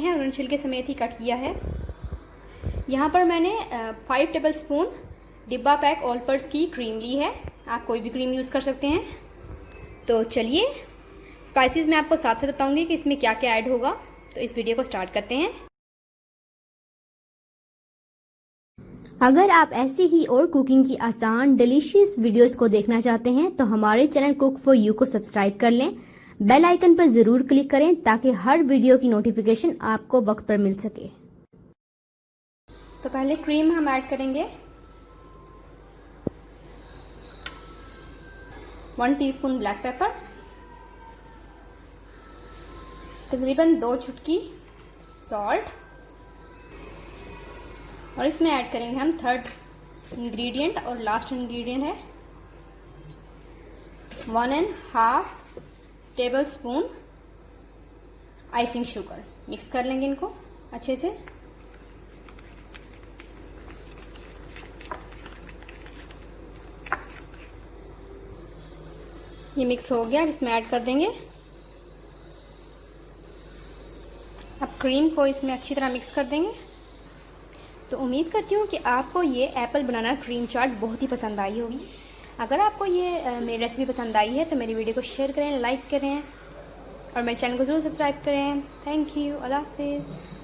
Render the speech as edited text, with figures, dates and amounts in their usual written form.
है, उन्होंने छिलके समेत ही कट किया है। यहाँ पर मैंने 5 टेबल स्पून डिब्बा पैक ऑल पर्स की क्रीम ली है। आप कोई भी क्रीम यूज़ कर सकते हैं। तो चलिए स्पाइसेस मैं आपको साथ साथ बताऊंगी कि इसमें क्या क्या ऐड होगा। तो इस वीडियो को स्टार्ट करते हैं। अगर आप ऐसी ही और कुकिंग की आसान डिलीशियस वीडियोस को देखना चाहते हैं तो हमारे चैनल कुक फॉर यू को सब्सक्राइब कर लें। बेल आइकन पर ज़रूर क्लिक करें ताकि हर वीडियो की नोटिफिकेशन आपको वक्त पर मिल सके। तो पहले क्रीम हम ऐड करेंगे। 1 टीस्पून ब्लैक पेपर, तकरीबन 2 चुटकी सॉल्ट, और इसमें ऐड करेंगे हम थर्ड इंग्रेडिएंट और लास्ट इंग्रेडिएंट है 1.5 table spoon icing sugar. Mix कर लेंगे इनको अच्छे से। ये मिक्स हो गया, इसमें ऐड कर देंगे। अब क्रीम को इसमें अच्छी तरह मिक्स कर देंगे। तो उम्मीद करती हूँ कि आपको ये एप्पल बनाना क्रीम चाट बहुत ही पसंद आई होगी। अगर आपको ये मेरी रेसिपी पसंद आई है तो मेरी वीडियो को शेयर करें, लाइक करें और मेरे चैनल को ज़रूर सब्सक्राइब करें। Thank you. अल्लाह हाफिज़।